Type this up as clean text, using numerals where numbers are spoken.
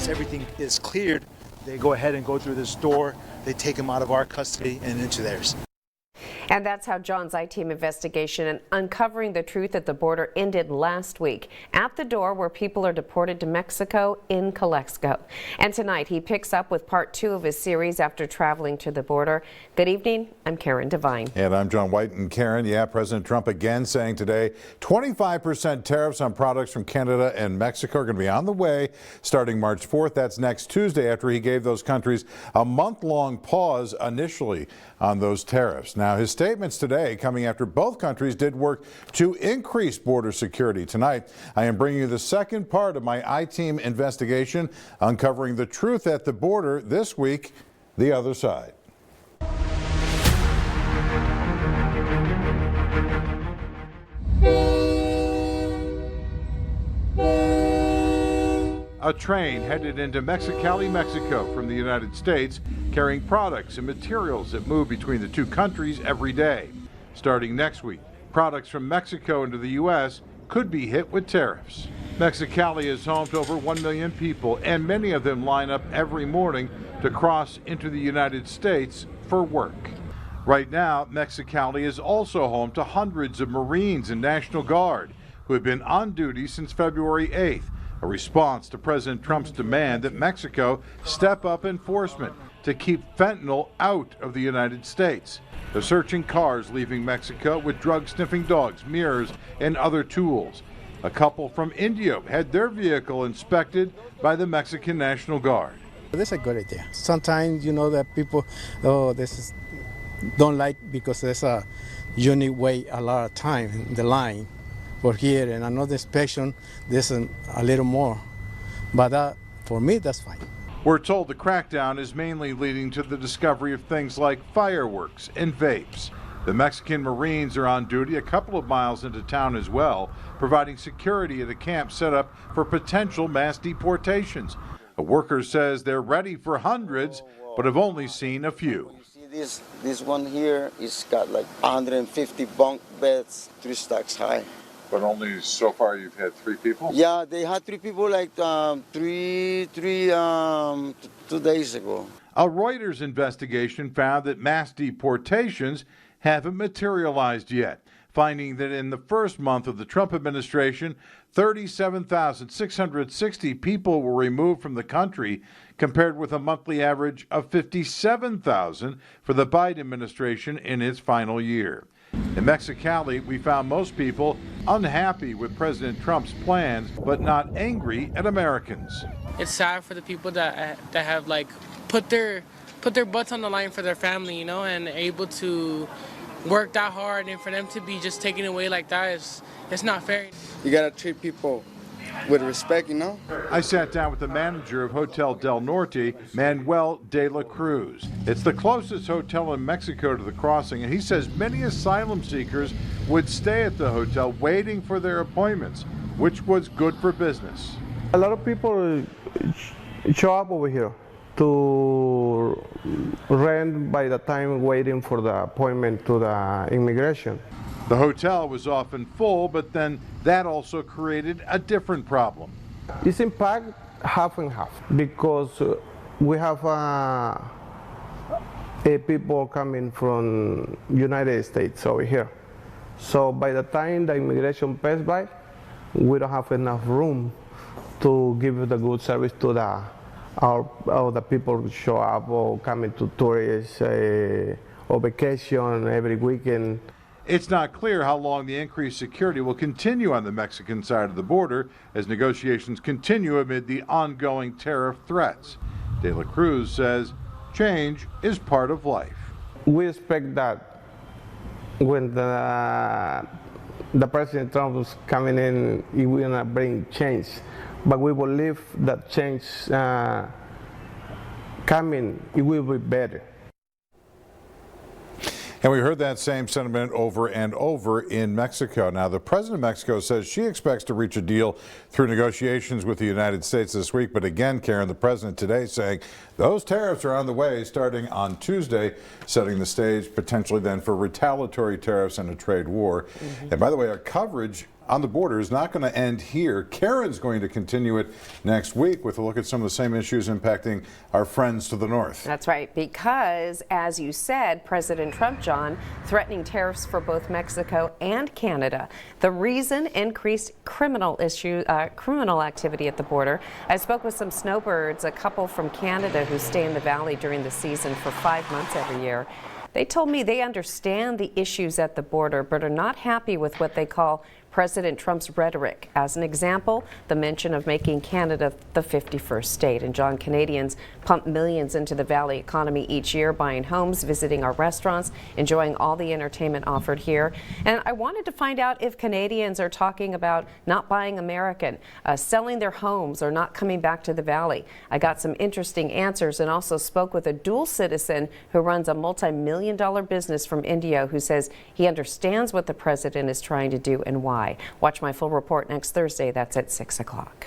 everything is cleared, they go ahead and go through this door. They take him out of our custody and into theirs. And that's how John's I-Team investigation and uncovering the truth at the border ended last week. At the door where people are deported to Mexico in Calexico. And tonight he picks up with part 2 of his series after traveling to the border. Good evening, I'm Karen Devine. And I'm John White. And Karen, President Trump again saying today 25% tariffs on products from Canada and Mexico are going to be on the way starting March 4th. That's next Tuesday, after he gave those countries a month-long pause initially on those tariffs. Now, his statements today coming after both countries did work to increase border security. Tonight, I am bringing you the second part of my I-Team investigation, uncovering the truth at the border. This week, the other side. A train headed into Mexicali, Mexico from the United States, carrying products and materials that move between the two countries every day. Starting next week, products from Mexico into the U.S. could be hit with tariffs. Mexicali is home to over 1 million people, and many of them line up every morning to cross into the United States for work. Right now, Mexicali is also home to hundreds of Marines and National Guard who have been on duty since February 8th. A response to President Trump's demand that Mexico step up enforcement to keep fentanyl out of the United States. They're searching cars leaving Mexico with drug-sniffing dogs, mirrors, and other tools. A couple from Indio had their vehicle inspected by the Mexican National Guard. This is a good idea. Sometimes, that people, don't like because there's a unique wait a lot of time in the line. For here and another inspection, there's a little more. But for me, that's fine. We're told the crackdown is mainly leading to the discovery of things like fireworks and vapes. The Mexican Marines are on duty a couple of miles into town as well, providing security at a camp set up for potential mass deportations. A worker says they're ready for hundreds, but have only seen a few. This one here is got like 150 bunk beds, 3 stacks high. But only so far you've had 3 people? Yeah, they had 3 people like 2 days ago. A Reuters investigation found that mass deportations haven't materialized yet, finding that in the first month of the Trump administration, 37,660 people were removed from the country, compared with a monthly average of 57,000 for the Biden administration in its final year. In Mexicali, we found most people unhappy with President Trump's plans, but not angry at Americans. It's sad for the people that have put their butts on the line for their family, and able to work that hard, and for them to be just taken away like that it's not fair. You gotta treat people with respect, I sat down with the manager of Hotel Del Norte, Manuel de la Cruz. It's the closest hotel in Mexico to the crossing, and he says many asylum seekers would stay at the hotel waiting for their appointments, which was good for business. A lot of people show up over here to rent by the time waiting for the appointment to the immigration. The hotel was often full, but then that also created a different problem. It's in fact half and half, because we have people coming from United States over here. So by the time the immigration passes by, we don't have enough room to give the good service to the people who show up or coming to tourists or vacation every weekend. It's not clear how long the increased security will continue on the Mexican side of the border as negotiations continue amid the ongoing tariff threats. De la Cruz says change is part of life. We expect that when the President Trump is coming in, he will not bring change. But we believe that change coming, it will be better. And we heard that same sentiment over and over in Mexico. Now, the president of Mexico says she expects to reach a deal through negotiations with the United States this week. But again, Karen, the president today saying those tariffs are on the way starting on Tuesday, setting the stage potentially then for retaliatory tariffs and a trade war. And by the way, our coverage on the border is not going to end here. Karen's going to continue it next week with a look at some of the same issues impacting our friends to the north. That's right, because as you said, President Trump, John, threatening tariffs for both Mexico and Canada. The reason, increased criminal activity at the border. I spoke with some snowbirds, a couple from Canada who stay in the valley during the season for 5 months every year. They told me they understand the issues at the border, but are not happy with what they call President Trump's rhetoric. As an example, the mention of making Canada the 51st state. And John, Canadians pump millions into the valley economy each year, buying homes, visiting our restaurants, enjoying all the entertainment offered here. And I wanted to find out if Canadians are talking about not buying American, selling their homes, or not coming back to the valley. I got some interesting answers and also spoke with a dual citizen who runs a multi-million-dollar business from India who says he understands what the president is trying to do and why. Watch my full report next Thursday. That's at 6 o'clock.